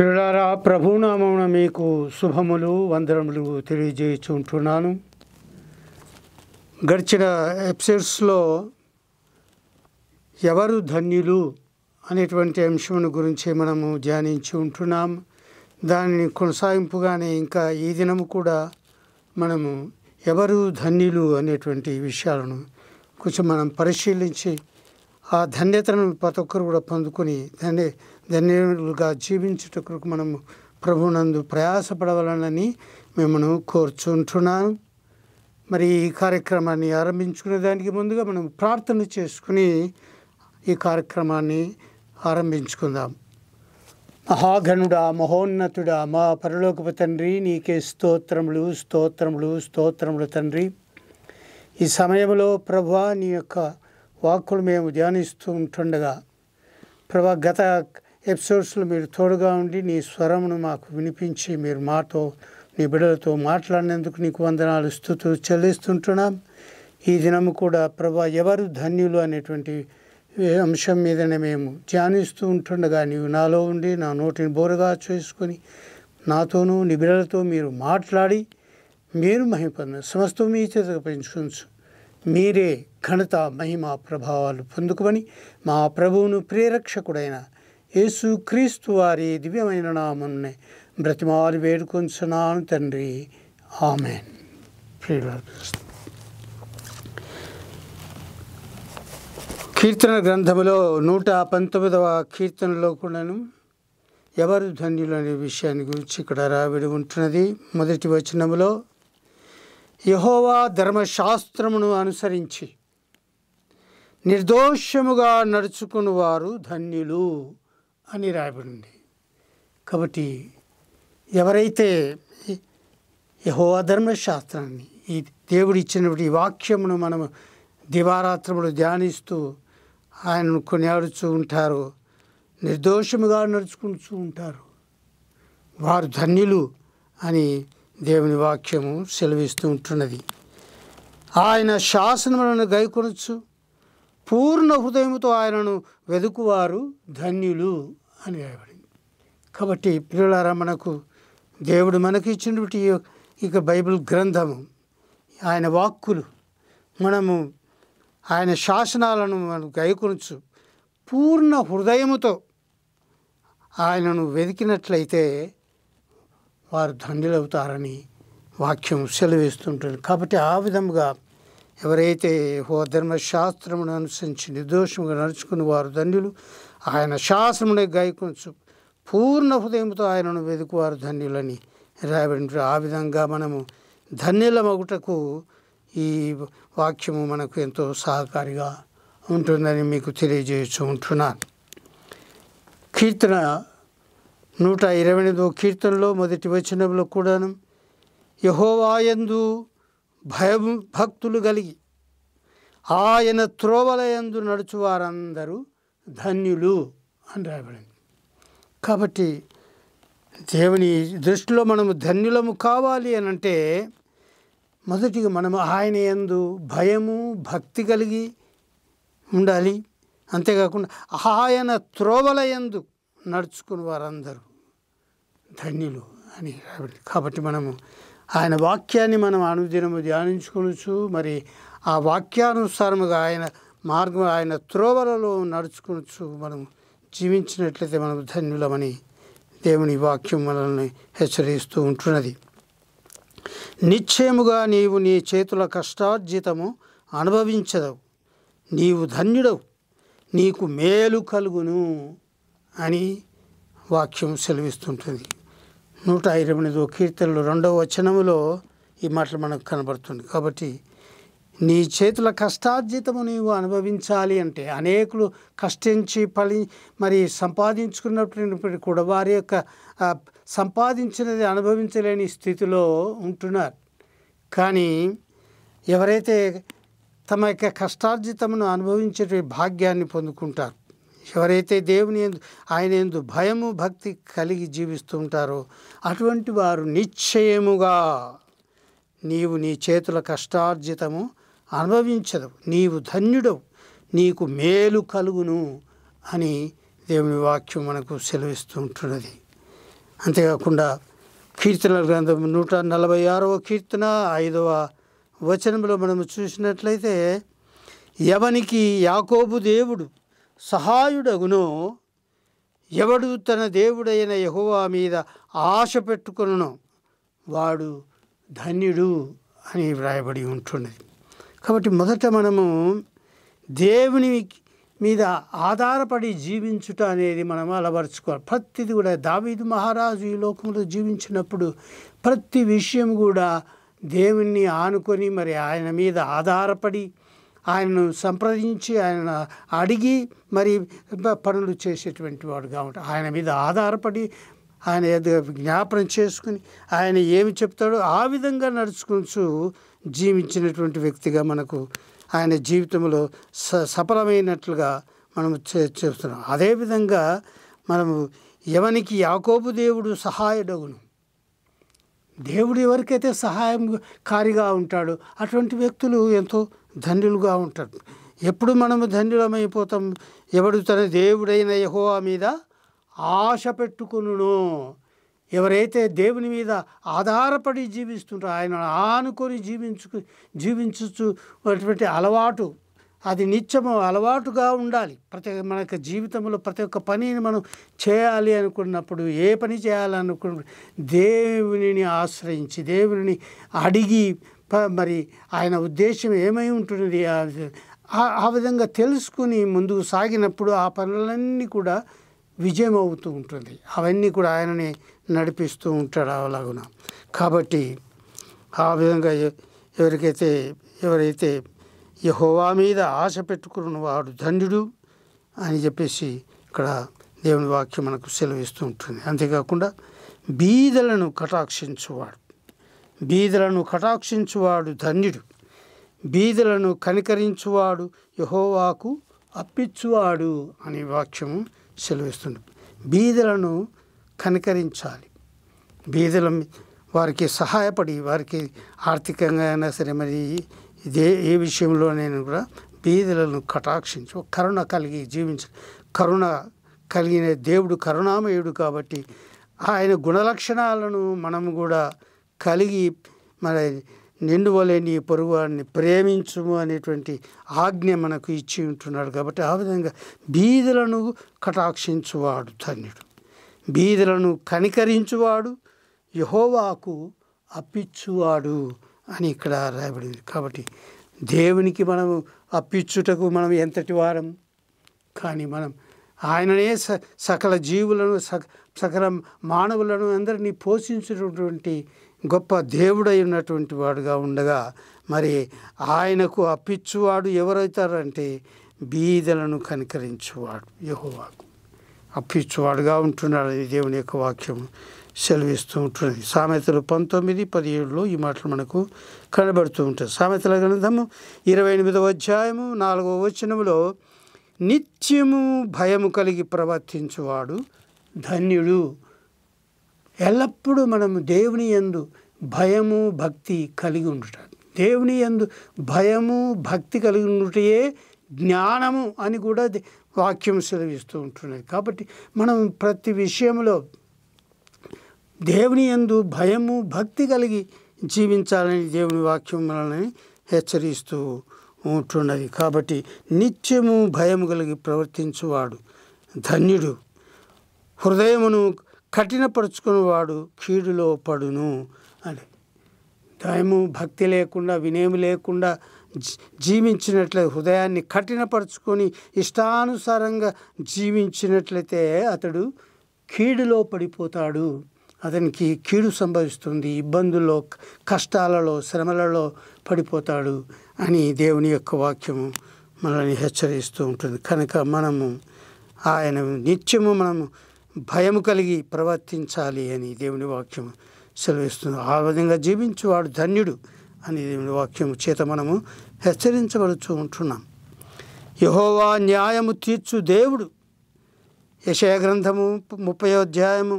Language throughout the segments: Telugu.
ప్రియులారా, ప్రభునామమున మీకు శుభములు వందనములు తెలియజేయుచుంటున్నాను. గడిచిన ఎపిసోడ్స్లో ఎవరు ధన్యులు అనేటువంటి అంశమును గురించి మనము ధ్యానించి ఉంటున్నాం. దానిని కొనసాగింపుగానే ఇంకా ఈ దినము కూడా మనము ఎవరు ధన్యులు అనేటువంటి విషయాలను కొంచెం మనం పరిశీలించి ఆ ధన్యతను ప్రతి ఒక్కరు కూడా పొందుకొని ధన్యులుగా జీవించుటకు మనము ప్రభునందు ప్రయాసపడవాలని మిమ్మల్ని కోరుచుంటున్నాను. మరి ఈ కార్యక్రమాన్ని ఆరంభించుకునే దానికి ముందుగా మనం ప్రార్థన చేసుకుని ఈ కార్యక్రమాన్ని ఆరంభించుకుందాం. మహాగణుడా, మహోన్నతుడా, మా పరలోకపు తండ్రి, నీకే స్తోత్రములు స్తోత్రములు స్తోత్రములు తండ్రి. ఈ సమయంలో ప్రభువా, నీ యొక్క వాక్కులు మేము ధ్యానిస్తూ ఉంటుండగా ప్రభా, గత ఎపిసోడ్స్లో మీరు తోడుగా ఉండి నీ స్వరమును మాకు వినిపించి మీరు మాతో నీ బిడ్డలతో మాట్లాడినందుకు నీకు వందనాలు స్తుతులు చెల్లిస్తుంటున్నాం. ఈ దినము కూడా ప్రభా, ఎవరు ధన్యులు అనేటువంటి అంశం మీదనే మేము ధ్యానిస్తూ ఉంటుండగా నీవు నాలో ఉండి నా నోటిని బోరగా చేసుకొని నాతోనూ నీ బిడ్డలతో మీరు మాట్లాడి మీరు మహిమ సమస్తం మీ చేతకు పెంచుకొంచు. మీరే ఘనత మహిమ ప్రభావాలు పొందుకొని మా ప్రభువును ప్రియరక్షకుడైన యేసు క్రీస్తు వారి దివ్యమైన నామమునే బ్రతిమాలి వేడుకొంచున్నాను తండ్రి, ఆమేన్. కీర్తన గ్రంథములో 119వ కీర్తనలో కూడాను ఎవరు ధన్యులు అనే విషయాన్ని గురించి ఇక్కడ రాబడి ఉంటున్నది. మొదటి వచనములో యెహోవా ధర్మశాస్త్రమును అనుసరించి నిర్దోషముగా నడుచుకుని వారు ధన్యులు అని రాయబడింది. కాబట్టి ఎవరైతే యెహోవా ధర్మశాస్త్రాన్ని, ఈ దేవుడు ఇచ్చినటువంటి ఈ వాక్యమును మనము దివారాత్రములు ధ్యానిస్తూ ఆయనను కొనియాడుతూ ఉంటారో, నిర్దోషముగా నడుచుకుంటూ ఉంటారు, వారు ధన్యులు అని దేవుని వాక్యము సెలవిస్తూ ఉంటున్నది. ఆయన శాసనములను గైకొనొచ్చు, పూర్ణ హృదయముతో ఆయనను వెదుకువారు ధన్యులు అని రాయబడింది. కాబట్టి ప్రియులారా, మనకు దేవుడు మనకి ఇచ్చినటువంటి ఇక బైబిల్ గ్రంథము, ఆయన వాక్కులు, మనము ఆయన శాసనాలను మనం గైకొనొచ్చు, పూర్ణ హృదయముతో ఆయనను వెతికినట్లయితే వారు ధన్యులవుతారని వాక్యం సెలవిస్తుంటుంది. కాబట్టి ఆ విధముగా ఎవరైతే ధర్మశాస్త్రమును అనుసరించి నిర్దోషముగా నడుచుకుని వారు ధన్యులు, ఆయన శాసనమునే గాయకొనొచ్చు, పూర్ణ హృదయంతో ఆయనను వెతుకువారు ధన్యులని రాయబడి. ఆ విధంగా మనము ధన్యులమగుటకు ఈ వాక్యము మనకు ఎంతో సహకారిగా ఉంటుందని మీకు తెలియజేస్తూ ఉంటున్నాను. కీర్తన 128వ కీర్తనలో మొదటి వచనంలో కూడాను యెహోవా యందు భక్తులు కలిగి ఆయన త్రోవల యందు నడుచు వారందరూ ధన్యులు అని రాయబడింది. కాబట్టి దేవుని దృష్టిలో మనము ధన్యులము కావాలి అని అంటే మొదటిగా మనము ఆయన యందు భయము భక్తి కలిగి ఉండాలి. అంతేకాకుండా ఆయన త్రోవల యందు నడుచుకుని వారందరూ ధన్యులు అని రాయబడింది. కాబట్టి మనము ఆయన వాక్యాన్ని మనం అనుదినము ధ్యానించుకోవచ్చు. మరి ఆ వాక్యానుసారముగా ఆయన మార్గం, ఆయన త్రోవలలో నడుచుకోవచ్చు. మనం జీవించినట్లయితే మనం ధన్యులమని దేవుని వాక్యం మనల్ని హెచ్చరిస్తూ ఉంటున్నది. నిశ్చయముగా నీవు నీ చేతుల కష్టార్జితము అనుభవించదవు, నీవు ధన్యుడవు, నీకు మేలు కలుగును అని వాక్యం సెలవిస్తుంటుంది. 128వ కీర్తనలో 2వ వచనములో ఈ మాటలు మనకు కనబడుతుంది. కాబట్టి నీ చేతుల కష్టార్జితము నీవు అనుభవించాలి అంటే అనేకులు కష్టించి మరి సంపాదించుకున్నప్పటికీ కూడా వారి యొక్క సంపాదించినది అనుభవించలేని స్థితిలో ఉంటున్నారు. కానీ ఎవరైతే తమ యొక్క కష్టార్జితమును అనుభవించే భాగ్యాన్ని పొందుకుంటారు, ఎవరైతే దేవుని యందు ఆయన యందు భయము భక్తి కలిగి జీవిస్తూ ఉంటారో అటువంటి వారు నిశ్చయముగా నీవు నీ చేతుల కష్టార్జితము అనుభవించదవు, నీవు ధన్యుడవు, నీకు మేలు కలుగును అని దేవుని వాక్యం మనకు సెలవిస్తూ ఉంటున్నది. అంతేకాకుండా కీర్తనల గ్రంథం 146వ కీర్తన 5వ వచనంలో మనము చూసినట్లయితే, ఎవనికి యాకోబు దేవుడు సహాయుడగునో, ఎవడు తన దేవుడైన యెహోవా మీద ఆశ పెట్టుకొనునో వాడు ధన్యుడు అని వ్రాయబడి ఉంటున్నది. కాబట్టి మొదట మనము దేవుని మీద ఆధారపడి జీవించుట అనేది మనం అలవరుచుకోవాలి. ప్రతిది కూడా దావీదు మహారాజు ఈ లోకంలో జీవించినప్పుడు ప్రతి విషయం కూడా దేవుణ్ణి ఆనుకొని మరి ఆయన మీద ఆధారపడి ఆయనను సంప్రదించి ఆయన అడిగి మరి పనులు చేసేటువంటి వాడుగా ఉంటాడు. ఆయన మీద ఆధారపడి ఆయన జ్ఞాపనం చేసుకుని ఆయన ఏమి చెప్తాడో ఆ విధంగా నడుచుకుంటూ జీవించినటువంటి వ్యక్తిగా మనకు ఆయన జీవితంలో సఫలమైనట్లుగా మనము చేస్తున్నాం. అదేవిధంగా మనము ఎవనికి యాకోబు దేవుడు సహాయుడగును, దేవుడు ఎవరికైతే సహాయకారిగా ఉంటాడో అటువంటి వ్యక్తులు ఎంతో ధన్యులుగా ఉంటారు. ఎప్పుడు మనము ధన్యులమైపోతాం? ఎవడు తన దేవుడైన యెహోవా మీద ఆశ పెట్టుకొనునో, ఎవరైతే దేవుని మీద ఆధారపడి జీవిస్తుంటారో, ఆయన ఆనుకొని జీవించు అటువంటి అలవాటు, అది నిత్యము అలవాటుగా ఉండాలి. మన యొక్క జీవితంలో ప్రతి ఒక్క పనిని మనం చేయాలి అనుకున్నప్పుడు, ఏ పని చేయాలనుకున్నప్పుడు దేవునిని ఆశ్రయించి దేవుని అడిగి మరి ఆయన ఉద్దేశం ఏమై ఉంటున్నది ఆ విధంగా తెలుసుకుని ముందుకు సాగినప్పుడు ఆ పనులన్నీ కూడా విజయం అవుతూ ఉంటుంది. అవన్నీ కూడా ఆయనని నడిపిస్తూ ఉంటాడు అలాగున. కాబట్టి ఆ విధంగా ఎవరైతే యెహోవా మీద ఆశ పెట్టుకున్న వాడు ధన్యుడు అని చెప్పేసి ఇక్కడ దేవుని వాక్యం మనకు సెలవిస్తూ ఉంటుంది. అంతేకాకుండా బీదలను కటాక్షించువాడు ధన్యుడు, బీదలను కనికరించువాడు యెహోవాకు అప్పిచ్చువాడు అని వాక్యము సెలవిస్తుంది. బీదలను కనికరించాలి, బీదల వారికి సహాయపడి, వారికి ఆర్థికంగా అయినా సరే మరి ఏ విషయంలోనైనా కూడా బీదలను కటాక్షించి కరుణ కలిగి కరుణ కలిగిన దేవుడు కరుణామయుడు. కాబట్టి ఆయన గుణలక్షణాలను మనము కూడా కలిగి మరి నిన్ను వలె నీ పొరుగువాడిని ప్రేమించుము అనేటువంటి ఆజ్ఞ మనకు ఇచ్చి ఉంటున్నాడు. కాబట్టి ఆ విధంగా బీదలను కటాక్షించువాడు ధన్యుడు, బీదలను కనికరించువాడు యెహోవాకు అప్పిచ్చువాడు అని ఇక్కడ రాయబడింది. కాబట్టి దేవునికి మనము అప్పిచ్చుటకు మనం ఎంతటి వారం, కానీ మనం ఆయననే సకల జీవులను సకల మానవులను అందరినీ పోషించినటువంటి గొప్ప దేవుడై ఉన్నటువంటి వాడుగా ఉండగా మరి ఆయనకు అప్పిచ్చువాడు ఎవరైతారంటే బీదలను కనికరించువాడు యెహోవాకు అప్పిచ్చువాడుగా ఉంటున్నాడు. దేవుని యొక్క వాక్యం సెలవిస్తూ ఉంటుంది. సామెతలు 19:17 ఈ మాటలు మనకు కనబడుతూ ఉంటుంది. సామెతల గ్రంథము 28వ అధ్యాయము 4వ వచనములో, నిత్యము భయము కలిగి ప్రవర్తించువాడు ధన్యుడు. ఎల్లప్పుడూ మనము దేవుని యందు భయము భక్తి కలిగి ఉండుట, దేవుని యందు భయము భక్తి కలిగి ఉండుటయే జ్ఞానము అని కూడా వాక్యం సెలవిస్తూ ఉంటున్నది. కాబట్టి మనం ప్రతి విషయంలో దేవుని యందు భయము భక్తి కలిగి జీవించాలని దేవుని వాక్యం మనల్ని హెచ్చరిస్తూ ఉంటున్నది. కాబట్టి నిత్యము భయము కలిగి ప్రవర్తించువాడు ధన్యుడు. హృదయమును కఠినపరుచుకునేవాడు కీడులో పడును అని. భయము భక్తి లేకుండా వినయము లేకుండా జీవించినట్లయితే, హృదయాన్ని కఠినపరుచుకొని ఇష్టానుసారంగా జీవించినట్లయితే అతడు కీడులో పడిపోతాడు. అతనికి కీడు సంభవిస్తుంది, ఇబ్బందుల్లో కష్టాలలో శ్రమలలో పడిపోతాడు అని దేవుని యొక్క వాక్యము మనల్ని హెచ్చరిస్తూ ఉంటుంది. కనుక మనము ఆయన నిత్యము మనము భయము కలిగి ప్రవర్తించాలి అని దేవుని వాక్యం సెలవిస్తుంది. ఆ విధంగా జీవించువాడు ధన్యుడు అని దేవుని వాక్యం చేత మనము హెచ్చరించబడుతూ ఉంటున్నాం. యెహోవా న్యాయము తీర్చు దేవుడు. యెషయా గ్రంథము 30వ అధ్యాయము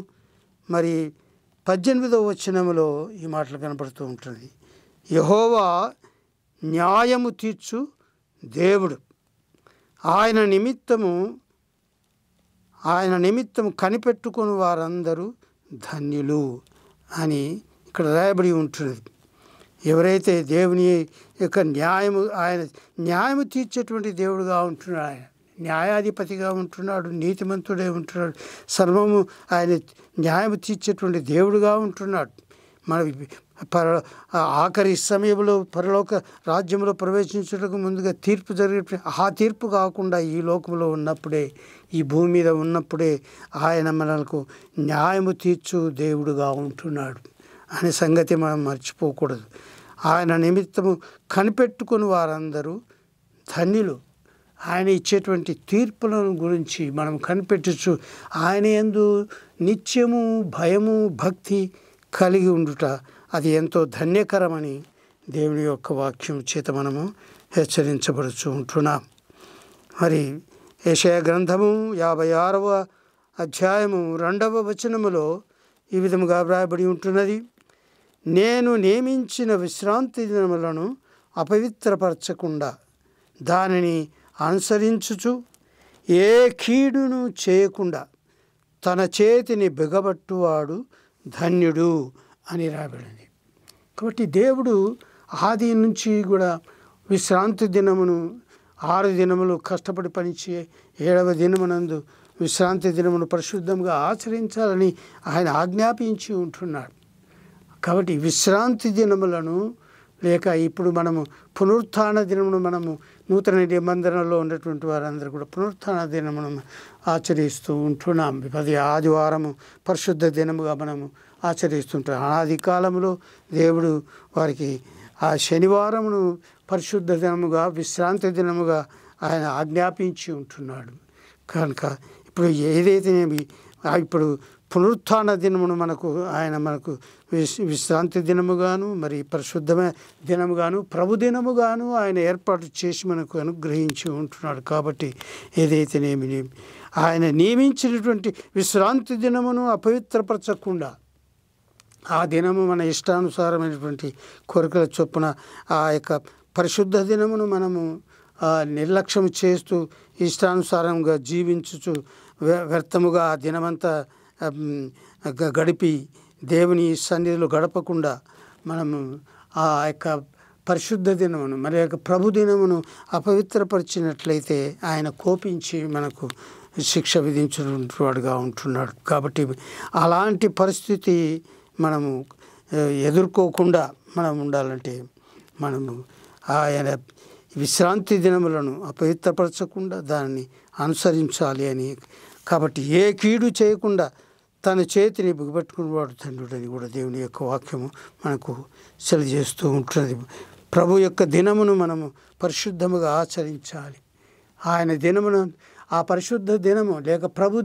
మరి 18వ వచనములో ఈ మాటలు కనబడుతూ ఉంటుంది. యెహోవా న్యాయము తీర్చు దేవుడు, ఆయన నిమిత్తము కనిపెట్టుకుని వారందరూ ధన్యులు అని ఇక్కడ రాయబడి ఉంటున్నది. ఎవరైతే దేవుని యొక్క ఆయన న్యాయము తీర్చేటువంటి దేవుడుగా ఉంటున్నాడు, ఆయన న్యాయాధిపతిగా ఉంటున్నాడు, నీతిమంతుడే ఉంటున్నాడు, సర్వము ఆయన న్యాయము తీర్చేటువంటి దేవుడుగా ఉంటున్నాడు. మన ఆఖరి సమయంలో పరలోక రాజ్యంలో ప్రవేశించడానికి ముందుగా తీర్పు జరిగే ఆ తీర్పు కాకుండా ఈ లోకంలో ఉన్నప్పుడే, ఈ భూమి మీద ఉన్నప్పుడే ఆయన మనకు న్యాయము తీర్చు దేవుడుగా ఉంటున్నాడు అనే సంగతి మనం మర్చిపోకూడదు. ఆయన నిమిత్తము కనిపెట్టుకుని వారందరూ ధన్యులు. ఆయన ఇచ్చేటువంటి తీర్పులను గురించి మనం కనిపెట్టచ్చు. ఆయన యందు నిత్యము భయము భక్తి కలిగి ఉండుట అది ఎంతో ధన్యకరమని దేవుని యొక్క వాక్యం చేత మనము హెచ్చరించబడుచు ఉంటున్నాం. మరి యెషయా గ్రంథము 56వ అధ్యాయము 2వ వచనములో ఈ విధముగా వ్రాయబడి ఉంటున్నది, నేను నియమించిన విశ్రాంతి దినములను అపవిత్రపరచకుండా దానిని అనుసరించుచు ఏ కీడును చేయకుండా తన చేతిని బిగబట్టువాడు ధన్యుడు అని రాయబడింది. కాబట్టి దేవుడు ఆది నుంచి కూడా విశ్రాంతి దినమును 6 దినములు కష్టపడి పనిచే 7వ దినమునందు విశ్రాంతి దినమును పరిశుద్ధంగా ఆచరించాలని ఆయన ఆజ్ఞాపించి ఉంటున్నాడు. కాబట్టి విశ్రాంతి దినములను లేక ఇప్పుడు మనము పునరుత్థాన దినమును మనము నూతన నిబంధనలో ఉన్నటువంటి వారందరూ కూడా పునరుత్థాన దినమును ఆచరిస్తూ ఉంటున్నాం. 10 ఆదివారము పరిశుద్ధ దినముగా మనము ఆచరిస్తుంటాం. ఆది కాలంలో దేవుడు వారికి ఆ శనివారమును పరిశుద్ధ దినముగా విశ్రాంతి దినముగా ఆయన ఆజ్ఞాపించి ఉంటున్నాడు. కనుక ఇప్పుడు ఏదైతే ఇప్పుడు పునరుత్థాన దినమును మనకు విశ్రాంతి దినముగాను మరి పరిశుద్ధమైన దినముగాను ప్రభు దినముగాను ఆయన ఏర్పాటు చేసి మనకు అనుగ్రహించి ఉంటున్నాడు. కాబట్టి ఏదైతేనేమి ఆయన నియమించినటువంటి విశ్రాంతి దినమును అపవిత్రపరచకుండా ఆ దినము మన ఇష్టానుసారమైనటువంటి కోరికల చొప్పున ఆ యొక్క పరిశుద్ధ దినమును మనము నిర్లక్ష్యం చేస్తూ ఇష్టానుసారంగా జీవించుచు వ్యర్థముగా ఆ దినమంతా గడిపి దేవుని సన్నిధిలో గడపకుండా మనము ఆ యొక్క పరిశుద్ధ దినమును మరి యొక్క ప్రభు దినమును అపవిత్రపరిచినట్లయితే ఆయన కోపించి మనకు శిక్ష విధించినవాడుగా ఉంటున్నాడు. కాబట్టి అలాంటి పరిస్థితి మనము ఎదుర్కోకుండా మనం ఉండాలంటే మనము ఆయన విశ్రాంతి దినములను అపవిత్రపరచకుండా దాన్ని అనుసరించాలి అని. కాబట్టి ఏ కీడు చేయకుండా తన చేతిని బిగబట్టుకునేవాడు ధన్యుడని కూడా దేవుని యొక్క వాక్యము మనకు తెలియజేస్తూ ఉంటుంది. ప్రభు యొక్క దినమును మనము పరిశుద్ధముగా ఆచరించాలి. ఆయన దినమును ఆ పరిశుద్ధ దినము లేక ప్రభు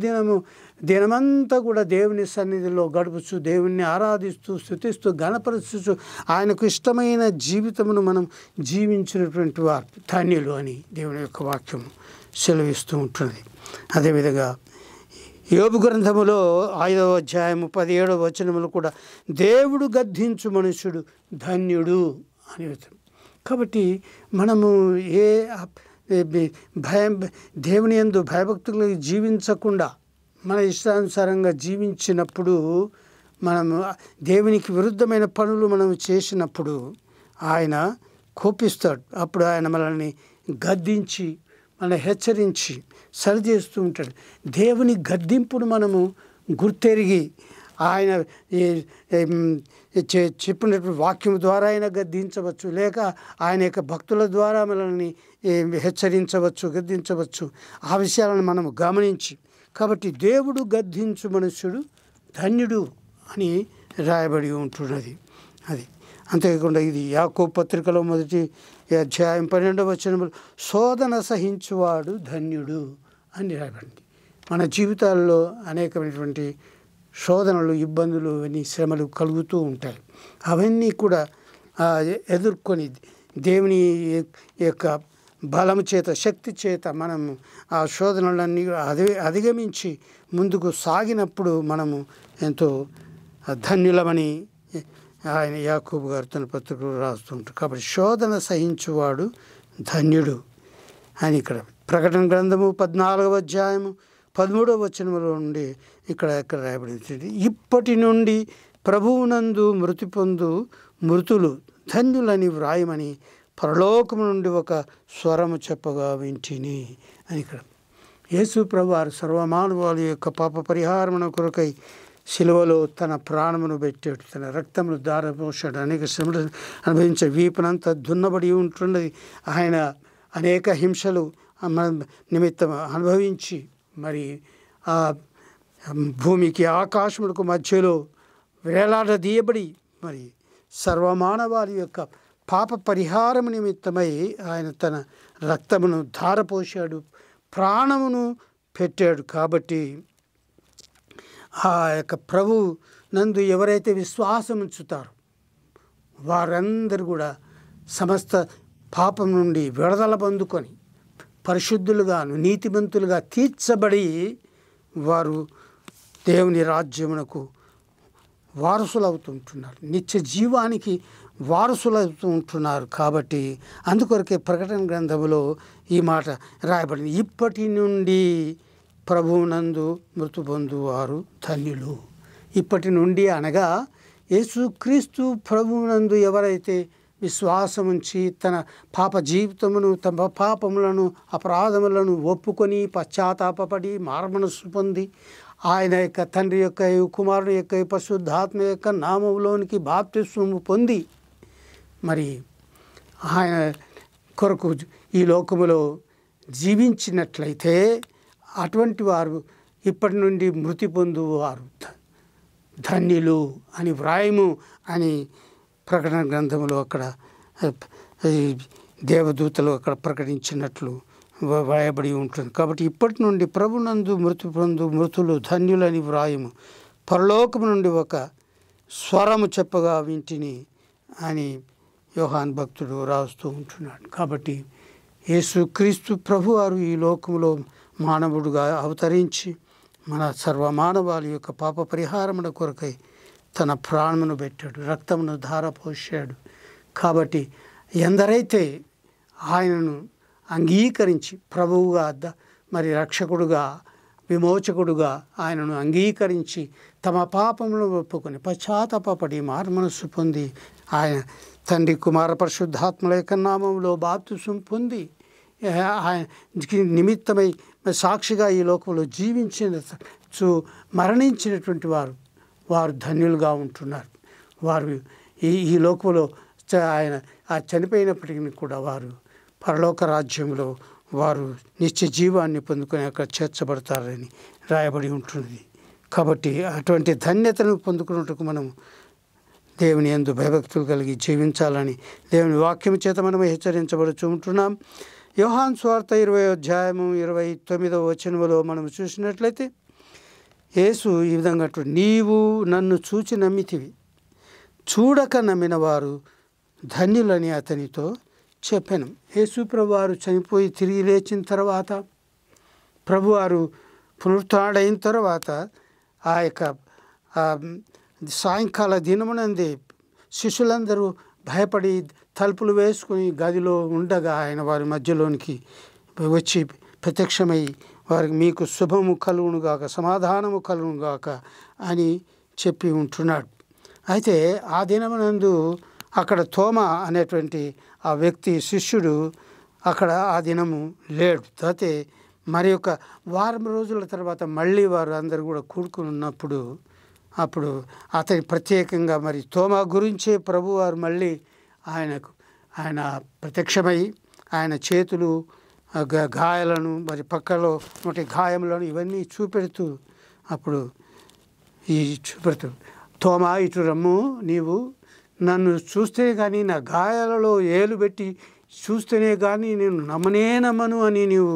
దినమంతా కూడా దేవుని సన్నిధిలో గడుపుచు దేవుణ్ణి ఆరాధిస్తూ స్తుతిస్తూ గణపరుచుచు ఆయనకు ఇష్టమైన జీవితమును మనం జీవించినటువంటి వారు ధన్యులు అని దేవుని యొక్క వాక్యం సెలవిస్తూ ఉంటుంది. అదేవిధంగా యోబు గ్రంథములో 5వ అధ్యాయము 17వ వచనములు కూడా దేవుడు గద్దించు మనుషుడు ధన్యుడు అని. కాబట్టి మనము దేవుని యందు భయభక్తులకు జీవించకుండా మన ఇష్టానుసారంగా జీవించినప్పుడు మనము దేవునికి విరుద్ధమైన పనులు మనం చేసినప్పుడు ఆయన కోపిస్తాడు. అప్పుడు ఆయన మనల్ని గద్దించి మనల్ని హెచ్చరించి సరిచేస్తూ ఉంటాడు. దేవుని గద్దింపును మనము గుర్తెరిగి ఆయన చెప్పినటువంటి వాక్యం ద్వారా అయినా గద్దించవచ్చు, లేక ఆయన యొక్క భక్తుల ద్వారా మనల్ని హెచ్చరించవచ్చు, గద్దించవచ్చు. ఆ విషయాలను మనము గమనించి కాబట్టి దేవుడు గద్దించు మనుష్యుడు ధన్యుడు అని రాయబడి ఉంటున్నది. అది అంతేకాకుండా ఇది యాకోబు పత్రికలో 1వ అధ్యాయం 12వ వచనంలో శోధన సహించువాడు ధన్యుడు అని రాయబడింది. మన జీవితాల్లో అనేకమైనటువంటి శోధనలు, ఇబ్బందులు, అన్ని శ్రమలు కలుగుతూ ఉంటాయి. అవన్నీ కూడా ఎదుర్కొని దేవుని యొక్క బలము చేత శక్తి చేత మనము ఆ శోధనలన్నీ అధిగమించి ముందుకు సాగినప్పుడు మనము ఎంతో ధన్యులమని ఆయన యాకోబు గారు తన పత్రికలో రాస్తుంటారు. కాబట్టి శోధన సహించువాడు ధన్యుడు అని ఇక్కడ ప్రకటన గ్రంథము 14వ అధ్యాయము 13వ వచనంలో నుండి ఇక్కడ రాయబడింది, ఇప్పటి నుండి ప్రభువునందు మృతి పొందు మృతులు ధన్యులని వ్రాయమని పరలోకము నుండి ఒక స్వరము చెప్పగా వింటిని అని. ఇక్కడ యేసు ప్రభువారు సర్వమానవాళి యొక్క పాప పరిహారమున కొరకై శిలువలో తన ప్రాణమును పెట్టాడు, తన రక్తమును దారపోసాడు, అనేక శ్రమలు అనుభవించే వీపునంతా దున్నబడి ఉంటున్నది. ఆయన అనేక హింసలు నిమిత్తం అనుభవించి మరి ఆ భూమికి ఆకాశములకు మధ్యలో వేలాడదీయబడి మరి సర్వమానవాళి యొక్క పాప పరిహారము నిమిత్తమై ఆయన తన రక్తమును ధారపోశాడు, ప్రాణమును పెట్టాడు. కాబట్టి ఆ యొక్క ప్రభు నందు ఎవరైతే విశ్వాసం ఉంచుతారో వారందరూ కూడా సమస్త పాపం నుండి విడుదల పొందుకొని పరిశుద్ధులుగాను నీతిమంతులుగా తీర్చబడి వారు దేవుని రాజ్యమునకు వారసులవుతుంటున్నారు, నిత్య జీవానికి వారసులవుతూ ఉంటున్నారు. కాబట్టి అందుకొరకే ప్రకటన గ్రంథములో ఈ మాట రాయబడింది, ఇప్పటి నుండి ప్రభువునందు మృతి పొందువారు ధన్యులు. ఇప్పటి నుండి అనగా యేసుక్రీస్తు ప్రభువునందు ఎవరైతే విశ్వాసముంచి తన పాప జీవితమును తమ పాపములను అపరాధములను ఒప్పుకొని పశ్చాత్తాపపడి మారుమనస్సు పొంది ఆయన యొక్క తండ్రి యొక్క కుమారుని యొక్క పరిశుద్ధాత్మ యొక్క నామములోనికి బాప్తిస్మము పొంది మరి ఆయన కొరకు ఈ లోకములో జీవించినట్లయితే అటువంటి వారు ఇప్పటి నుండి మృతి పొందువారు ధన్యులు అని వ్రాయము అని ప్రకటన గ్రంథంలో అక్కడ దేవదూతలు అక్కడ ప్రకటించినట్లు వ్రాయబడి ఉంటుంది. కాబట్టి ఇప్పటి నుండి ప్రభునందు మృతి పొందు మృతులు ధన్యులని వ్రాయము పరలోకము నుండి ఒక స్వరము చెప్పగా వింటిని అని యోహాన్ భక్తుడు రాస్తూ ఉంటున్నాడు. కాబట్టి యేసుక్రీస్తు ప్రభువారు ఈ లోకంలో మానవుడుగా అవతరించి మన సర్వమానవాళి యొక్క పాప పరిహారముల కొరకై తన ప్రాణమును పెట్టాడు, రక్తమును ధారపోసాడు. కాబట్టి ఎందరైతే ఆయనను అంగీకరించి ప్రభువుగా మరి రక్షకుడుగా విమోచకుడుగా ఆయనను అంగీకరించి తమ పాపములను ఒప్పుకొని పశ్చాత్తాపపడి మారుమనస్సు పొంది ఆయన తండ్రి కుమార పరిశుద్ధాత్మల యొక్క నామములో బాప్తిసం పొంది ఆయన నిమిత్తమై సాక్షిగా ఈ లోకంలో జీవించిన మరణించినటువంటి వారు ధన్యులుగా ఉంటున్నారు. వారు ఈ లోకంలో ఆయన చనిపోయినప్పటికీ కూడా వారు పరలోక రాజ్యంలో వారు నిత్య జీవాన్ని పొందుకొని అక్కడ చేర్చబడతారని రాయబడి ఉంటుంది. కాబట్టి అటువంటి ధన్యతను పొందుకున్నట్టుకు మనం దేవుని యందు భయభక్తులు కలిగి జీవించాలని దేవుని వాక్యం చేత మనం హెచ్చరించబడుతూ ఉంటున్నాం. యోహాను సువార్త 20వ అధ్యాయము 29వ వచనములో మనం చూసినట్లయితే యేసు ఈ విధంగా అంటాడు, నీవు నన్ను చూచి నమ్మితివి, చూడక నమ్మిన వారు ధన్యులని అతనితో చెప్పాను. యేసు ప్రభువారు చనిపోయి తిరిగి లేచిన తర్వాత ప్రభువారు పునరుత్థానుడైన తర్వాత ఆ యొక్క సాయంకాల దినమునందే శిష్యులందరూ భయపడి తలుపులు వేసుకుని గదిలో ఉండగా ఆయన వారి మధ్యలోనికి వచ్చి ప్రత్యక్షమై వారికి మీకు శుభము కలుగునుగాక సమాధానము కలుగునుగాక అని చెప్పి ఉంటున్నాడు. అయితే ఆ దినమునందు అక్కడ తోమా అనేటువంటి ఆ వ్యక్తి శిష్యుడు అక్కడ ఆ దినము లేడు. అయితే మరి ఒక వారం రోజుల తర్వాత మళ్ళీ వారు అందరూ కూడా కూడుకుని ఉన్నప్పుడు అప్పుడు అతని ప్రత్యేకంగా మరి తోమా గురించే ప్రభువారు మళ్ళీ ఆయన ప్రత్యక్షమై ఆయన చేతులు గాయాలను మరి పక్కలో ఒకటి గాయములను ఇవన్నీ చూపెడుతూ అప్పుడు చూపెడుతూ తోమా ఇటు రమ్ము, నీవు నన్ను చూస్తే కానీ నా గాయాలలో ఏలు పెట్టి చూస్తేనే కానీ నేను నమ్మను అని నీవు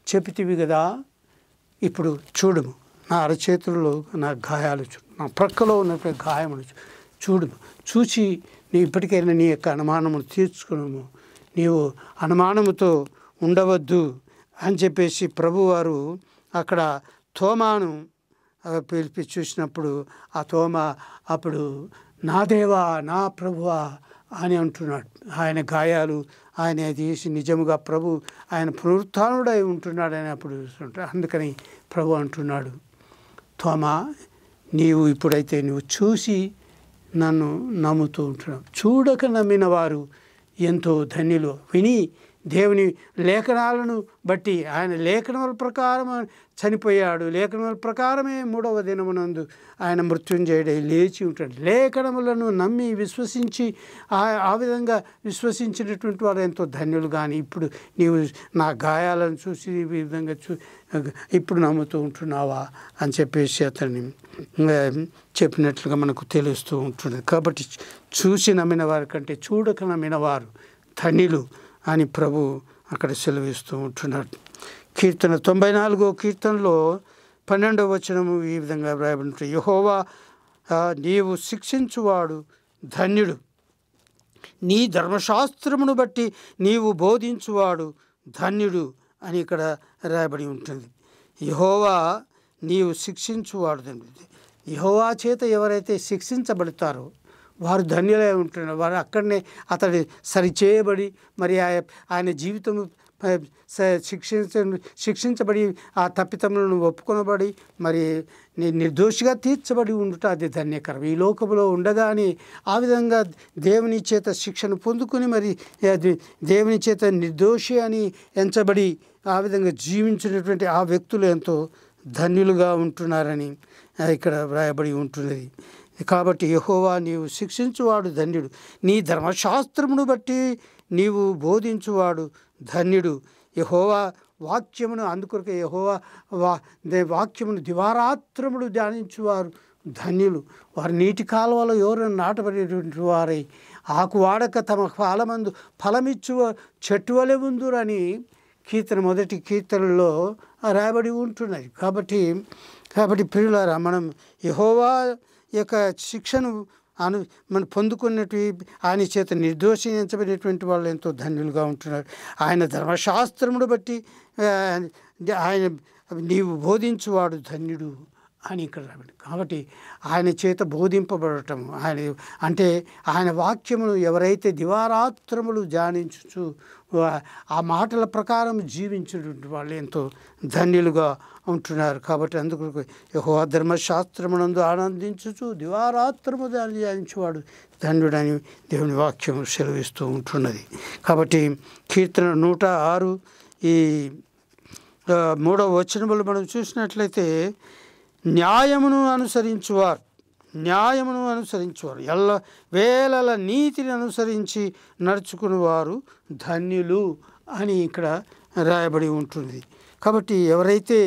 చెబితివి కదా, ఇప్పుడు చూడుము నా అరచేతుల్లో నా గాయాలు నా ప్రక్కలో ఉన్నటువంటి గాయములు చూడుము, చూసి నీ ఇప్పటికైనా నీ యొక్క అనుమానమును తీర్చుకును, నీవు అనుమానముతో ఉండవద్దు అని చెప్పేసి ప్రభువారు అక్కడ తోమాను పిలిపి చూసినప్పుడు ఆ తోమా అప్పుడు నా దేవా నా ప్రభువా అని అంటున్నాడు. ఆయన గాయాలు ఆయన తీసి నిజముగా ప్రభు ఆయన పునరుత్థానుడై ఉంటున్నాడని అప్పుడు చూస్తుంటాడు. అందుకని ప్రభు అంటున్నాడు, తోమా నీవు ఇప్పుడైతే నువ్వు చూసి నన్ను నమ్ముతూ ఉంటున్నావు. చూడక నమ్మిన వారు ఎంతో ధన్యులు. విని దేవుని లేఖనాలను బట్టి ఆయన లేఖనముల ప్రకారం చనిపోయాడు. లేఖనముల ప్రకారమే 3వ దినమునందు ఆయన మృత్యుంజయుడై లేచి ఉంటాడు. లేఖనములను నమ్మి విశ్వసించి ఆ విధంగా విశ్వసించినటువంటి వారు ఎంతో ధన్యులు. కానీ ఇప్పుడు నీవు నా గాయాలను చూసి ఈ విధంగా ఇప్పుడు నమ్ముతూ ఉంటున్నావా అని చెప్పేసి అతన్ని చెప్పినట్లుగా మనకు తెలుస్తూ ఉంటుంది. కాబట్టి చూసి నమ్మిన వారి కంటే చూడక నమ్మిన వారు ధన్యులు అని ప్రభు అక్కడ సెలవిస్తూ ఉంటున్నాడు. కీర్తన 94వ కీర్తనలో 12వ వచనము ఈ విధంగా వ్రాయబడి ఉంటుంది, యెహోవా నీవు శిక్షించువాడు ధన్యుడు, నీ ధర్మశాస్త్రమును బట్టి నీవు బోధించువాడు ధన్యుడు అని ఇక్కడ రాయబడి ఉంటుంది. యెహోవా నీవు శిక్షించువాడు ధన్యుడు. యెహోవా చేత ఎవరైతే శిక్షించబడతారో వారు ధన్యులై ఉంటున్నారు. వారు అక్కడనే అతడు సరిచేయబడి మరి ఆయన జీవితం శిక్షించబడి ఆ తప్పితములను ఒప్పుకొనబడి మరి నిర్దోషిగా తీర్చబడి ఉండుట అది ధన్యకరం. ఈ లోకంలో ఉండగానే ఆ విధంగా దేవుని చేత శిక్షను పొందుకుని మరి దేవుని చేత నిర్దోషి అని ఎంచబడి ఆ విధంగా జీవించినటువంటి ఆ వ్యక్తులు ఎంతో ధన్యులుగా ఉంటున్నారని ఇక్కడ వ్రాయబడి ఉంటున్నది. కాబట్టి యెహోవా నీవు శిక్షించువాడు ధన్యుడు, నీ ధర్మశాస్త్రమును బట్టి నీవు బోధించువాడు ధన్యుడు. యెహోవా వాక్యమును అందుకొరకే యెహోవా వాక్యమును దివారాత్రములు ధ్యానించువారు ధన్యులు. వారు నీటి కాలువలో ఎవరైనా నాటబడేటువంటి వారై ఆకు వాడక తమ ఫలమందు ఫలమిచ్చువ చెట్టు వలె ఉందురని కీర్తన 1వ కీర్తనలో రాయబడి ఉంటున్నది. కాబట్టి ప్రియులారా, మనం యెహోవా యొక్క శిక్షను మనం పొందుకున్నట్టు ఆయన చేత నిర్దోషించబడినటువంటి వాళ్ళు ఎంతో ధన్యులుగా ఉంటున్నారు. ఆయన ధర్మశాస్త్రమును బట్టి ఆయన నీవు బోధించువాడు ధన్యుడు అని ఇక్కడ రాబడి. కాబట్టి ఆయన చేత బోధింపబడటం అంటే ఆయన వాక్యమును ఎవరైతే దివారాత్రములు ధ్యానించుచు ఆ మాటల ప్రకారం జీవించినటువంటి వాళ్ళు ఎంతో ధన్యులుగా ఉంటున్నారు. కాబట్టి అందుకు యెహోవా ధర్మశాస్త్రమునందు ఆనందించుచు దివారాత్రము ధ్యానించువాడు ధన్యుడని దేవుని వాక్యము సెలవిస్తూ ఉంటున్నది. కాబట్టి కీర్తన 106 ఈ 3వ వచనములు మనం చూసినట్లయితే న్యాయమును అనుసరించువారు ఎల్ల వేళల నీతిని అనుసరించి నడుచుకునేవారు ధన్యులు అని ఇక్కడ రాయబడి ఉంటుంది. కాబట్టి ఎవరైతే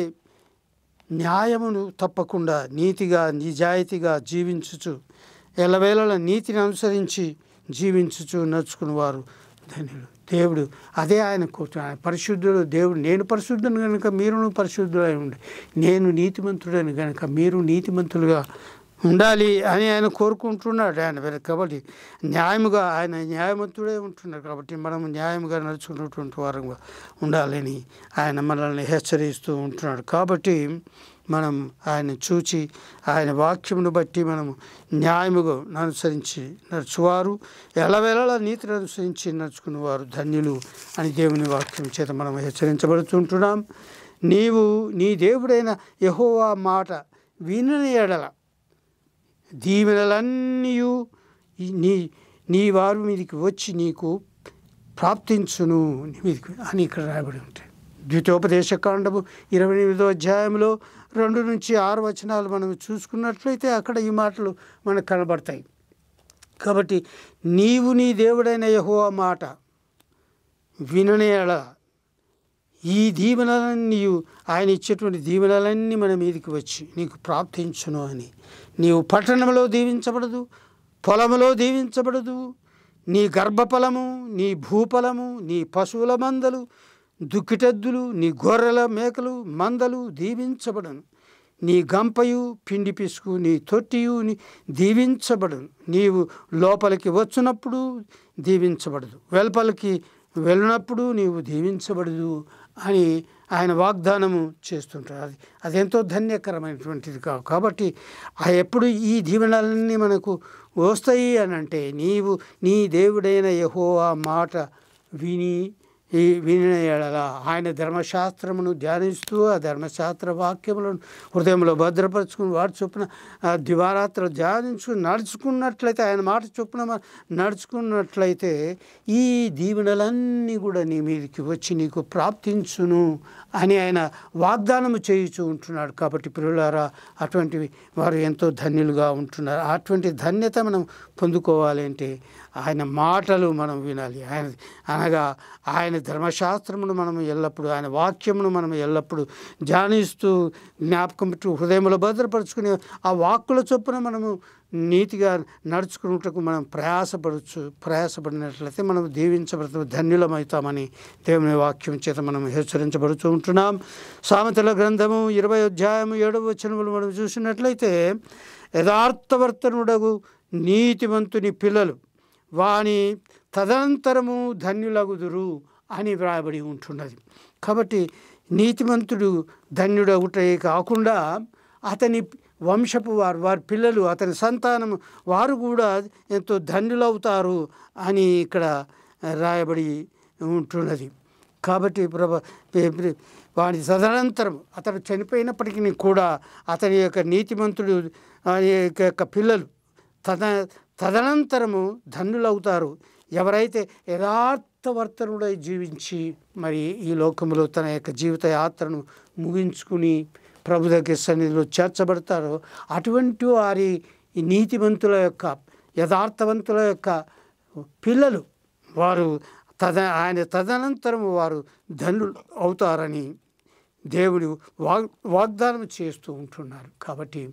న్యాయమును తప్పకుండా నీతిగా నిజాయితీగా జీవించుచు ఎల్లవేళల నీతిని అనుసరించి జీవించుచు నడుచుకునేవారు ధన్యులు. దేవుడు అదే ఆయన కోరుతున్నాడు. పరిశుద్ధుడు దేవుడు, నేను పరిశుద్ధుని కనుక మీరును పరిశుద్ధులై ఉండి, నేను నీతిమంతుడని కనుక మీరు నీతిమంతులుగా ఉండాలి అని ఆయన కోరుకుంటున్నాడు ఆయన. కాబట్టి న్యాయముగా ఆయన న్యాయవంతుడే ఉంటున్నాడు. కాబట్టి మనం న్యాయముగా నడుచుకున్నటువంటి వారంగా ఉండాలని ఆయన మనల్ని హెచ్చరిస్తూ ఉంటున్నాడు. కాబట్టి మనం ఆయన చూచి ఆయన వాక్యమును బట్టి మనము న్యాయముగా అనుసరించి నడుచువారు ఎల్లవేళలా నీతిని అనుసరించి నడుచుకునేవారు ధన్యులు అని దేవుని వాక్యం చేత మనం హెచ్చరించబడుతుంటున్నాం. నీవు నీ దేవుడైన యెహోవా మాట వినని ఎడల దీవెనలన్నీ నీ వారి మీదకి వచ్చి నీకు ప్రాప్తించును అని ఇక్కడ రాయబడి ఉంటాయి. ద్వితోపదేశకాండము 28వ అధ్యాయంలో 2 నుంచి 6 వచనాలు మనం చూసుకున్నట్లయితే అక్కడ ఈ మాటలు మనకు కనబడతాయి. కాబట్టి నీవు నీ దేవుడైన యెహోవా మాట వినని ఎడల ఈ దీవెనలన్నీ ఆయన ఇచ్చేటువంటి దీవెనలన్నీ మన మీదకి వచ్చి నీకు ప్రాప్తించును అని. నీవు పట్టణంలో దీవించబడదు, పొలములో దీవించబడదు, నీ గర్భఫలము, నీ భూఫలము, నీ పశువుల మందలు, దుక్కిటెద్దులు, నీ గొర్రెల మేకలు మందలు దీవించబడను. నీ గంపయు పిండి పిసుకు నీ తొట్టియు దీవించబడను. నీవు లోపలికి వచ్చినప్పుడు దీవించబడదు, వెలుపలికి వెళ్ళినప్పుడు నీవు దీవించబడదు అని ఆయన వాగ్దానము చేస్తుంటారు. అదెంతో ధన్యకరమైనటువంటిది కాబట్టి ఎప్పుడు ఈ దీవెనలన్నీ మనకు వస్తాయి అని అంటే నీవు నీ దేవుడైన యెహోవా మాట వినిన యెడల ఆయన ధర్మశాస్త్రమును ధ్యానిస్తూ ఆ ధర్మశాస్త్ర వాక్యములను హృదయంలో భద్రపరుచుకుని వాటి చొప్పున దివారాత్రులు ధ్యానించుకుని నడుచుకున్నట్లయితే ఆయన మాట చొప్పున నడుచుకున్నట్లయితే ఈ దీవెనలన్నీ కూడా నీ మీదకి వచ్చి నీకు ప్రాప్తించును అని ఆయన వాగ్దానము చేయుచూ ఉంటున్నాడు. కాబట్టి ప్రియులారా, అటువంటి వారు ఎంతో ధన్యులుగా ఉంటున్నారు. అటువంటి ధన్యత మనం పొందుకోవాలి అంటే ఆయన మాటలు మనం వినాలి. అనగా ఆయన ధర్మశాస్త్రమును మనం ఎల్లప్పుడూ, ఆయన వాక్యమును మనం ఎల్లప్పుడూ ధ్యానిస్తూ జ్ఞాపకం పెట్టు హృదయంలో భద్రపరుచుకుని ఆ వాక్కుల చొప్పున మనము నీతిగా నడుచుకున్నటకు మనం ప్రయాసపడినట్లయితే మనం దీవించబడుతూ ధన్యులమవుతామని దేవుని వాక్యం చేత మనం హెచ్చరించబడుతూ ఉంటున్నాం. సామెతల గ్రంథము 20వ అధ్యాయము 7వ వచనములు మనం చూసినట్లయితే యథార్థవర్తనుడగు నీతిమంతుని పిల్లలు వాని తదనంతరము ధన్యులగుదురు అని వ్రాయబడి ఉంటున్నది. కాబట్టి నీతిమంతుడు ధన్యుడగుటే కాకుండా అతని వంశపు వారి పిల్లలు, అతని సంతానము వారు కూడా ఎంతో ధన్యులవుతారు అని ఇక్కడ రాయబడి ఉంటున్నది. కాబట్టి వాని తదనంతరం అతడు చనిపోయినప్పటికీ కూడా అతని యొక్క నీతిమంతుడు యొక్క పిల్లలు తదనంతరము ధన్యులవుతారు. ఎవరైతే యథార్థవర్తనుడై జీవించి మరి ఈ లోకంలో తన యొక్క జీవిత యాత్రను ముగించుకుని ప్రభు దగ్గర సన్నిధిలో చేర్చబడతారో అటువంటి వారి ఈ నీతిమంతుల యొక్క యథార్థవంతుల యొక్క పిల్లలు వారు ఆయన తదనంతరం వారు ధన్యులు అవుతారని దేవుడు వాగ్దానం చేస్తూ ఉంటున్నారు. కాబట్టి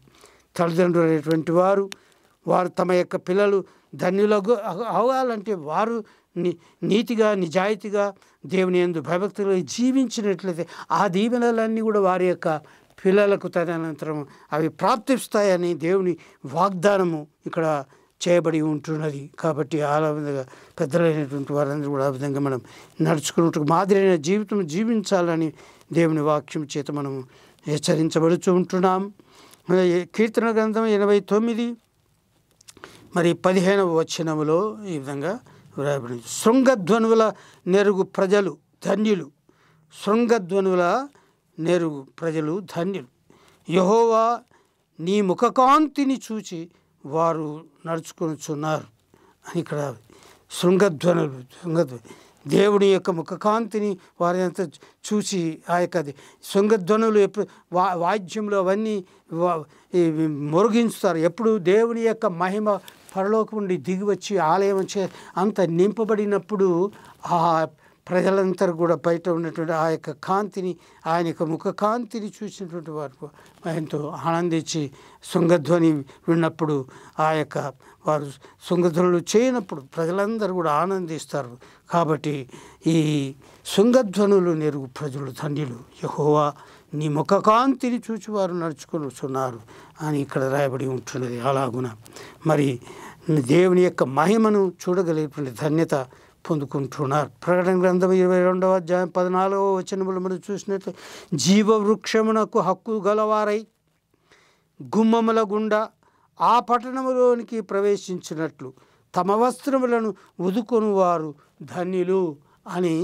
తల్లిదండ్రులు అనేటువంటి వారు తమ యొక్క పిల్లలు ధన్యులకు అవ్వాలంటే వారు నీతిగా నిజాయితీగా దేవుని యందు భయభక్తులు జీవించినట్లయితే ఆ దీవెనలన్నీ కూడా వారి యొక్క పిల్లలకు తదనంతరం అవి ప్రాప్తిస్తాయని దేవుని వాగ్దానము ఇక్కడ చేయబడి ఉంటున్నది. కాబట్టి ఆ విధంగా పెద్దలైనటువంటి వారందరూ కూడా ఆ విధంగా మనం నడుచుకున్నట్టు మాదిరైన జీవితం జీవించాలని దేవుని వాక్యం చేత మనము హెచ్చరించబడుతూ ఉంటున్నాం. కీర్తన గ్రంథం 89 మరి 15వ వచనములో ఈ విధంగా వ్రాయబడింది. శృంగధ్వనుల నెరుగు ప్రజలు ధన్యులు, శృంగధ్వనుల నెరుగు ప్రజలు ధన్యులు. యెహోవా నీ ముఖకాంతిని చూచి వారు నడుచుకొనుచున్నారు అని ఇక్కడ శృంగధ్వనులు దేవుని యొక్క ముఖకాంతిని వారి అంతా చూసి ఆ యొక్క శృంగధ్వనులు ఎప్పుడు వాద్యంలో అవన్నీ మొరిగించుతారు. ఎప్పుడు దేవుని యొక్క మహిమ పరలోకం నుండి దిగివచ్చి ఆలయం అంత నింపబడినప్పుడు ఆ ప్రజలందరూ కూడా బయట ఉన్నటువంటి ఆ యొక్క కాంతిని, ఆయన యొక్క ముఖ కాంతిని చూసినటువంటి వారు ఎంతో ఆనందించి శృంగధ్వని విన్నప్పుడు ఆ యొక్క వారు శృంగధ్వనులు చేయనప్పుడు ప్రజలందరూ కూడా ఆనందిస్తారు. కాబట్టి ఈ శృంగధ్వనులు నెరుగు ప్రజలు ధన్యులు, యెహోవా నీ ముఖకాంతిని చూచి వారు నడుచుకొనుచున్నారు అని ఇక్కడ రాయబడి ఉంటున్నది. అలాగున మరి దేవుని యొక్క మహిమను చూడగలిగేటువంటి ధన్యత పొందుకుంటున్నారు. ప్రకటన గ్రంథం 22వ అధ్యాయం 14వ వచనములు మనం చూసినట్లు జీవవృక్షమునకు హక్కు గలవారై గుమ్మముల గుండా ఆ పట్టణములోనికి ప్రవేశించినట్లు తమ వస్త్రములను ఉదుకొని వారు ధన్యులు అని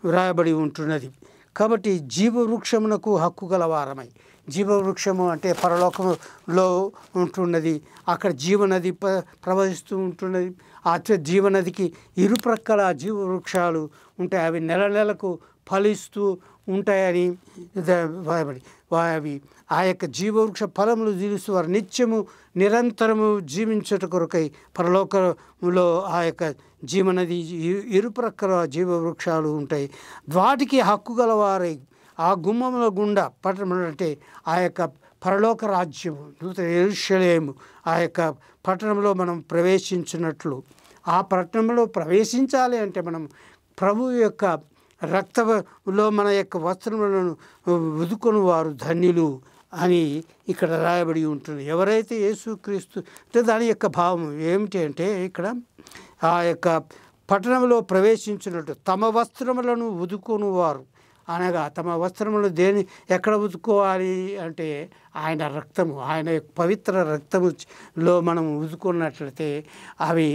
వ్రాయబడి ఉంటున్నది. కాబట్టి జీవవృక్షమునకు హక్కు గలవారమై, జీవవృక్షము అంటే పరలోకంలో ఉంటున్నది, అక్కడ జీవనది ప్రవహిస్తూ ఉంటున్నది. ఆ జీవనదికి ఇరుప్రక్కల జీవవృక్షాలు ఉంటాయి, అవి నెల నెలకు ఫలిస్తూ ఉంటాయని అవి ఆ యొక్క జీవవృక్ష ఫలములు జీవిస్తూ వారు నిత్యము నిరంతరము జీవించుట కొరకై పరలోకంలో ఆ యొక్క జీవనది ఇరుప్రక్కల జీవవృక్షాలు ఉంటాయి. వాటికి హక్కు గలవారై ఆ గుమ్మముల గుండా పట్టణం అంటే ఆ యొక్క పరలోక రాజ్యము నూతన యెరూషలేము ఆ యొక్క పట్టణంలో మనం ప్రవేశించినట్లు, ఆ పట్టణంలో ప్రవేశించాలి అంటే మనం ప్రభు యొక్క రక్తంలో మన యొక్క వస్త్రములను ఉదుకొని వారు ధన్యులు అని ఇక్కడ రాయబడి ఉంటుంది. ఎవరైతే యేసుక్రీస్తు అంటే దాని యొక్క భావం ఏమిటి అంటే ఇక్కడ ఆ యొక్క పట్టణంలో ప్రవేశించినట్టు తమ వస్త్రములను ఉదుకొని వారు అనగా తమ వస్త్రములు ఎక్కడ ఉతుక్కోవాలి అంటే ఆయన రక్తము, ఆయన పవిత్ర రక్తములో మనం ఉతుకున్నట్లయితే అవి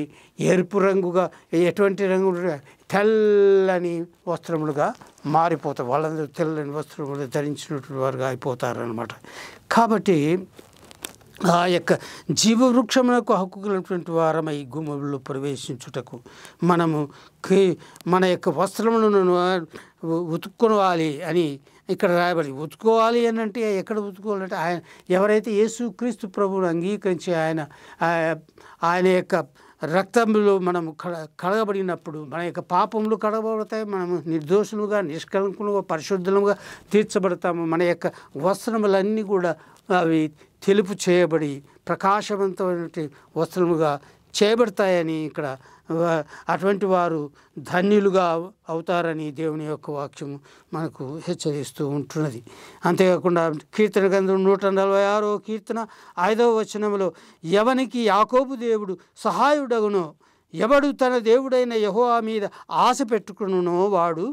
ఎరుపు రంగుగా, ఎటువంటి రంగు, తెల్లని వస్త్రములుగా మారిపోతాయి. వాళ్ళందరూ తెల్లని వస్త్రములు ధరించినటువంటి వారుగా అయిపోతారనమాట. కాబట్టి ఆ యొక్క జీవవృక్షములకు హక్కు కలిగినటువంటి వారమై గుమ్మలో ప్రవేశించుటకు మనము మన యొక్క వస్త్రములను ఉతుక్కోవాలి అని ఇక్కడ రాయబడి. ఉతుక్కోవాలి అని అంటే ఎక్కడ ఉతుక్కోవాలంటే ఆయన ఎవరైతే యేసుక్రీస్తు ప్రభువును అంగీకరించి ఆయన యొక్క రక్తంలో మనము కడగబడినప్పుడు మన యొక్క పాపములు కడగబడతాయి. మనము నిర్దోషులుగా, నిష్కలంకులుగా, పరిశుద్ధులుగా తీర్చబడతాము. మన యొక్క వస్త్రములన్నీ కూడా అవి తెలుపు చేయబడి ప్రకాశవంతమైన వస్త్రముగా చేయబడతాయని ఇక్కడ అటువంటి వారు ధన్యులుగా అవుతారని దేవుని యొక్క వాక్యము మనకు హెచ్చరిస్తూ ఉంటున్నది. అంతేకాకుండా కీర్తన గ్రంథం 146వ కీర్తన 5వ వచనంలో ఎవనికి యాకోబు దేవుడు సహాయుడగునో, ఎవడు తన దేవుడైన యెహోవా మీద ఆశ పెట్టుకునునో వాడు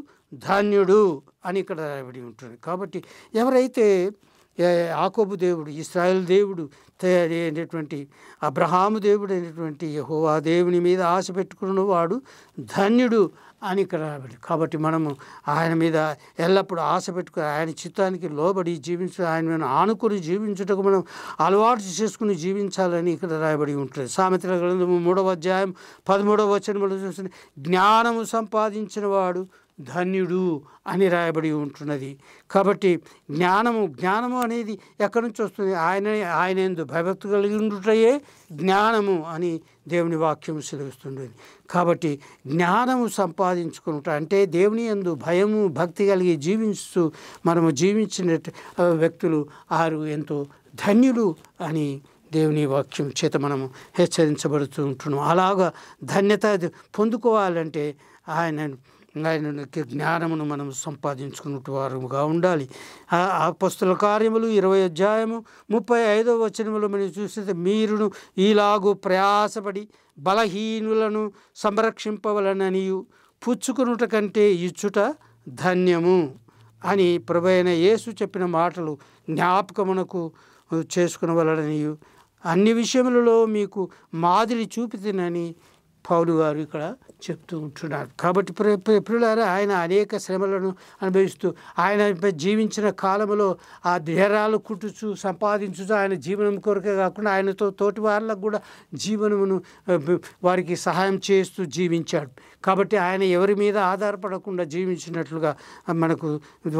ధన్యుడు అని ఇక్కడ రాయబడి ఉంటుంది. కాబట్టి ఎవరైతే యాకోబు దేవుడు, ఇశ్రాయేలు దేవుడు అయినటువంటి అబ్రహాము దేవుడు అయినటువంటి యెహోవా దేవుని మీద ఆశ పెట్టుకున్న వాడు ధన్యుడు అని ఇక్కడ రాబడి. కాబట్టి మనము ఆయన మీద ఎల్లప్పుడూ ఆశ పెట్టుకుని ఆయన చిత్తానికి లోబడి ఆయన మీద ఆనుకొని జీవించుటకు మనం అలవాటు చేసుకుని జీవించాలని ఇక్కడ రాయబడి ఉంటుంది. సామెతల గ్రంథము 3వ అధ్యాయం 13వ వచనంలో చూస్తే జ్ఞానము సంపాదించిన వాడు ధన్యుడు అని రాయబడి ఉంటున్నది. కాబట్టి జ్ఞానము అనేది ఎక్కడి నుంచి వస్తుంది? ఆయన యందు భయభక్తి కలిగి ఉండుటయే జ్ఞానము అని దేవుని వాక్యం సెలవిస్తుండేది. కాబట్టి జ్ఞానము సంపాదించుకున్నట అంటే దేవుని యందు భయము భక్తి కలిగి జీవిస్తూ మనము జీవించిన వ్యక్తులు ఆరు ఎంతో ధన్యులు అని దేవుని వాక్యం చేత మనము హెచ్చరించబడుతూ ఉంటున్నాం. అలాగా ధన్యత పొందుకోవాలంటే ఆయన జ్ఞానమును మనం సంపాదించుకున్నట్టు వారుగా ఉండాలి. అపొస్తలుల కార్యములు 20వ అధ్యాయము 35వ వచనములో మనం చూస్తే మీరును ఈలాగు ప్రయాసపడి బలహీనులను సంరక్షింపవలననియు పుచ్చుకునుట కంటే ఇచ్చుట ధన్యము అని ప్రభువైన యేసు చెప్పిన మాటలు జ్ఞాపకమునకు చేసుకునవలననియు అన్ని విషయములలో మీకు మాదిరి చూపితినని పౌలు గారు ఇక్కడ చెప్తూ ఉంటున్నారు. కాబట్టి ప్రియులారా ఆయన అనేక శ్రమలను అనుభవిస్తూ ఆయన జీవించిన కాలంలో ఆ ధైర్యాలు కుట్టుచు సంపాదించుచు ఆయన జీవనం కొరకే కాకుండా ఆయనతో తోటి వాళ్ళకు కూడా జీవనమును వారికి సహాయం చేస్తూ జీవించాడు. కాబట్టి ఆయన ఎవరి మీద ఆధారపడకుండా జీవించినట్లుగా మనకు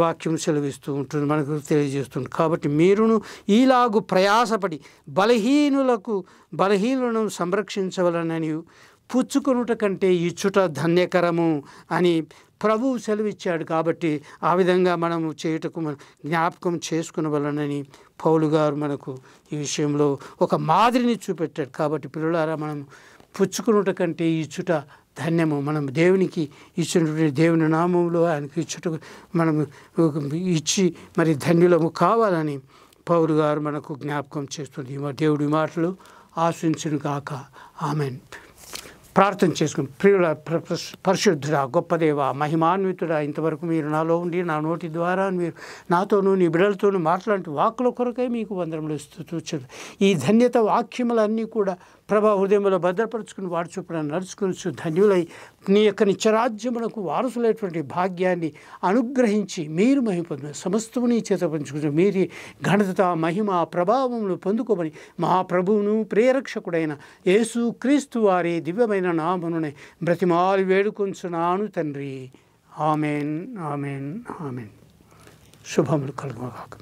వాక్యం సెలవిస్తూ ఉంటుంది, మనకు తెలియజేస్తుంది. కాబట్టి మీరును ఈలాగు ప్రయాసపడి బలహీనులను సంరక్షించవలనని పుచ్చుకొనుట కంటే ఇచ్చుట ధన్యకరము అని ప్రభువు సెలవిచ్చాడు. కాబట్టి ఆ విధంగా మనము చేయుటకు జ్ఞాపకం చేసుకునవలనని పౌలు గారు మనకు ఈ విషయంలో ఒక మాదిరిని చూపెట్టాడు. కాబట్టి పిల్లలారా మనం పుచ్చుకొనుట కంటే ఇచ్చుట ధన్యము. మనం దేవునికి ఇచ్చినటువంటి దేవుని నామంలో ఆయనకు ఇచ్చుటకు మనం ఇచ్చి మరి ధన్యులము కావాలని పౌలు గారు మనకు జ్ఞాపకం చేస్తుంది. దేవుడి మాటలు ఆశించును కాక. ఆమెన్. ప్రార్థన చేసుకుని ప్రియుల పరిశుద్ధుడా గొప్ప దేవ మహిమాన్వితుడా, ఇంతవరకు మీరు నాలో ఉండి నా నోటి ద్వారా మీరు నాతోనూ నీ బిడ్డలతోనూ మాట్లాడే వాక్కుల కొరకై మీకు వందనములు ఇస్తూ ఈ ధన్యత వాక్యములన్నీ కూడా ప్రభా హృదయంలో భద్రపరుచుకుని వాడు చొప్పున నడుచుకుని ధన్యులై నీ యొక్క నిత్యరాజ్యమునకు వారసులైనటువంటి భాగ్యాన్ని అనుగ్రహించి మీరు మహిమ సమస్తము నీ చేత పంచుకుని మీరు ఘనత మహిమ ప్రభావమును పొందుకోమని మా ప్రభువును ప్రియరక్షకుడైన యేసు క్రీస్తు వారి దివ్యమైన నామమునే బ్రతిమాలి వేడుకొంచున్నాను తండ్రి. Amen amen amen. శుభములు కలుగుగాక.